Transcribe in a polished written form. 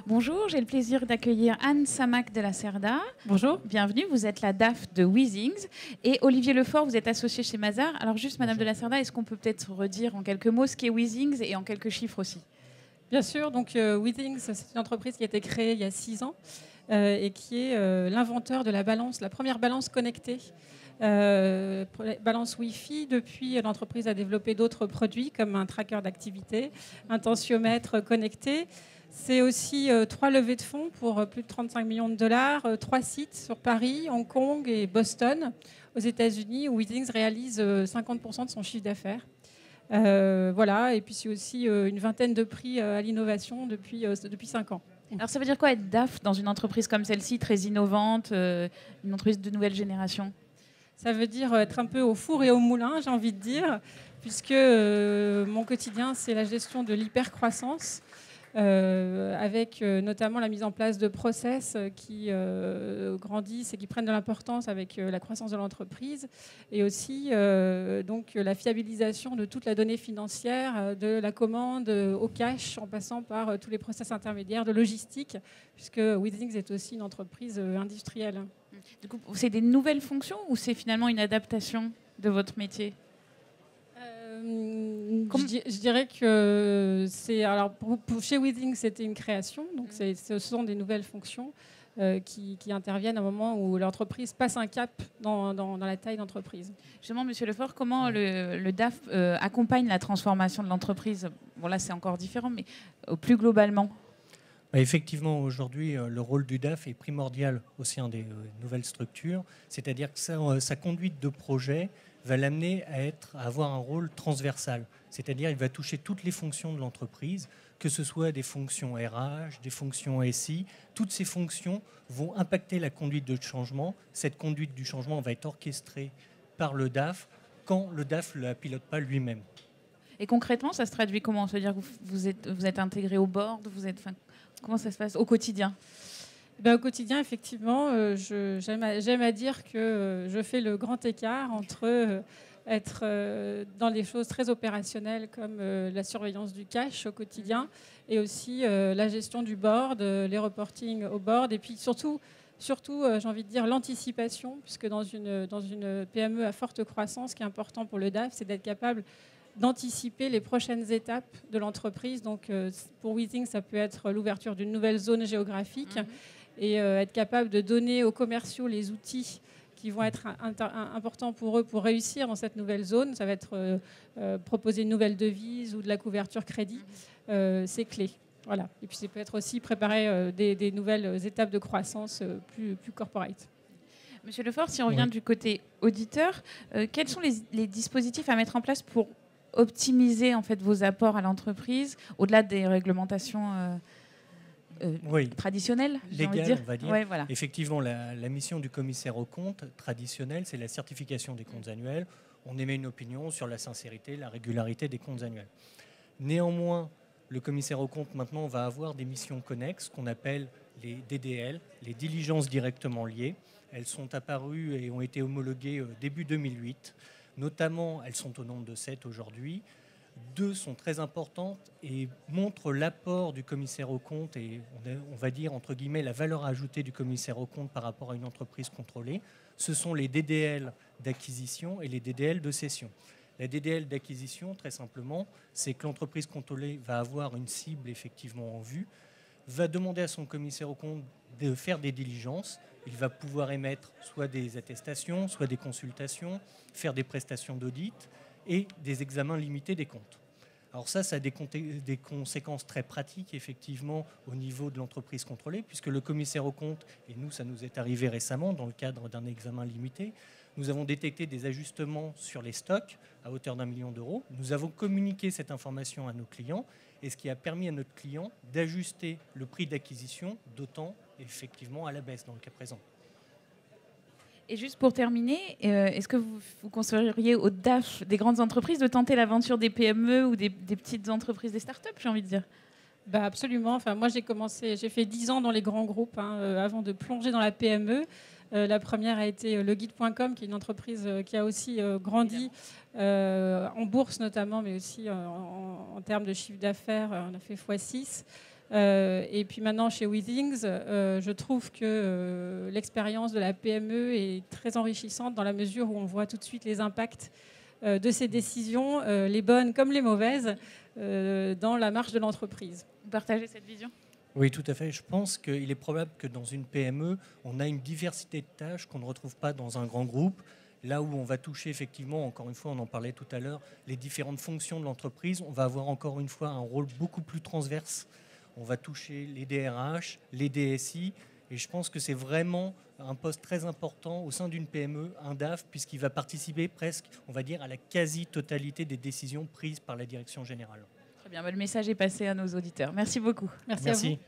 Bonjour, j'ai le plaisir d'accueillir Anne Samac de la Cerda. Bonjour. Bienvenue, vous êtes la DAF de Weezings. Et Olivier Lefort, vous êtes associé chez Mazars. Alors juste, Madame de la Cerda, est-ce qu'on peut peut-être redire en quelques mots ce qu'est Weezings et en quelques chiffres aussi? Bien sûr, donc Weezings, c'est une entreprise qui a été créée il y a 6 ans et qui est l'inventeur de la balance, la première balance connectée. Balance Wi-Fi. Depuis, l'entreprise a développé d'autres produits comme un tracker d'activité, un tensiomètre connecté. C'est aussi 3 levées de fonds pour plus de 35 millions de dollars, 3 sites sur Paris, Hong Kong et Boston, aux États-Unis, où Weezings réalise 50% de son chiffre d'affaires. Voilà, et puis c'est aussi une vingtaine de prix à l'innovation depuis 5 ans. Alors ça veut dire quoi être DAF dans une entreprise comme celle-ci, très innovante, une entreprise de nouvelle génération? Ça veut dire être un peu au four et au moulin, j'ai envie de dire, puisque mon quotidien, c'est la gestion de l'hypercroissance, avec notamment la mise en place de process qui grandissent et qui prennent de l'importance avec la croissance de l'entreprise, et aussi donc la fiabilisation de toute la donnée financière, de la commande au cash, en passant par tous les process intermédiaires de logistique, puisque Weezings est aussi une entreprise industrielle. Du coup, c'est des nouvelles fonctions ou c'est finalement une adaptation de votre métier? Je dirais que chez Weezings, c'était une création, donc ce sont des nouvelles fonctions qui interviennent à un moment où l'entreprise passe un cap dans la taille d'entreprise. Justement, Monsieur Lefort, comment le DAF accompagne la transformation de l'entreprise? Bon, là, c'est encore différent, mais plus globalement. Effectivement, aujourd'hui, le rôle du DAF est primordial au sein des nouvelles structures, c'est-à-dire que sa conduite de projet va l'amener à avoir un rôle transversal, c'est-à-dire qu'il va toucher toutes les fonctions de l'entreprise, que ce soit des fonctions RH, des fonctions SI. Toutes ces fonctions vont impacter la conduite de changement. Cette conduite du changement va être orchestrée par le DAF quand le DAF ne la pilote pas lui-même. Et concrètement, ça se traduit comment? C'est-à-dire que vous êtes intégré au board, comment ça se passe au quotidien? Au quotidien, effectivement, j'aime à dire que je fais le grand écart entre être dans des choses très opérationnelles comme la surveillance du cash au quotidien et aussi la gestion du board, les reportings au board, et puis surtout j'ai envie de dire l'anticipation, puisque dans une PME à forte croissance, ce qui est important pour le DAF, c'est d'être capable d'anticiper les prochaines étapes de l'entreprise. Donc, pour Weezings, ça peut être l'ouverture d'une nouvelle zone géographique et être capable de donner aux commerciaux les outils qui vont être importants pour eux pour réussir dans cette nouvelle zone. Ça va être proposer une nouvelle devise ou de la couverture crédit. C'est clé. Voilà. Et puis, ça peut être aussi préparer des nouvelles étapes de croissance plus corporate. Monsieur Lefort, si on revient du côté auditeur, quels sont les dispositifs à mettre en place pour optimiser en fait vos apports à l'entreprise au-delà des réglementations traditionnelles, légales, on va dire. Ouais, voilà. Effectivement, la mission du commissaire aux comptes traditionnelle, c'est la certification des comptes annuels. On émet une opinion sur la sincérité, la régularité des comptes annuels. Néanmoins, le commissaire aux comptes maintenant va avoir des missions connexes qu'on appelle les DDL, les diligences directement liées. Elles sont apparues et ont été homologuées début 2008. Notamment, elles sont au nombre de 7 aujourd'hui. 2 sont très importantes et montrent l'apport du commissaire aux comptes et on va dire entre guillemets la valeur ajoutée du commissaire aux comptes par rapport à une entreprise contrôlée. Ce sont les DDL d'acquisition et les DDL de cession. La DDL d'acquisition, très simplement, c'est que l'entreprise contrôlée va avoir une cible effectivement en vue, va demander à son commissaire aux comptes de faire des diligences. Il va pouvoir émettre soit des attestations, soit des consultations, faire des prestations d'audit et des examens limités des comptes. Alors ça a des conséquences très pratiques, effectivement, au niveau de l'entreprise contrôlée, puisque le commissaire aux comptes, et nous, ça nous est arrivé récemment dans le cadre d'un examen limité, nous avons détecté des ajustements sur les stocks à hauteur d'1 million d'euros. Nous avons communiqué cette information à nos clients, et ce qui a permis à notre client d'ajuster le prix d'acquisition d'autant, effectivement, à la baisse dans le cas présent. Et juste pour terminer, est-ce que vous conseilleriez aux DAF des grandes entreprises de tenter l'aventure des PME ou des petites entreprises, des startups, j'ai envie de dire? Absolument. Enfin, moi, j'ai fait 10 ans dans les grands groupes avant de plonger dans la PME. La première a été leguide.com, qui est une entreprise qui a aussi grandi en bourse notamment, mais aussi en termes de chiffre d'affaires. On a fait x6. Et puis maintenant, chez Withings, je trouve que l'expérience de la PME est très enrichissante dans la mesure où on voit tout de suite les impacts de ces décisions, les bonnes comme les mauvaises, dans la marche de l'entreprise. Vous partagez cette vision ? Oui, tout à fait. Je pense qu'il est probable que dans une PME, on a une diversité de tâches qu'on ne retrouve pas dans un grand groupe. Là où on va toucher effectivement, encore une fois, on en parlait tout à l'heure, les différentes fonctions de l'entreprise, on va avoir encore une fois un rôle beaucoup plus transverse. On va toucher les DRH, les DSI, et je pense que c'est vraiment un poste très important au sein d'une PME, un DAF, puisqu'il va participer presque, on va dire, à la quasi-totalité des décisions prises par la direction générale. Très bien, le message est passé à nos auditeurs. Merci beaucoup. Merci. À vous.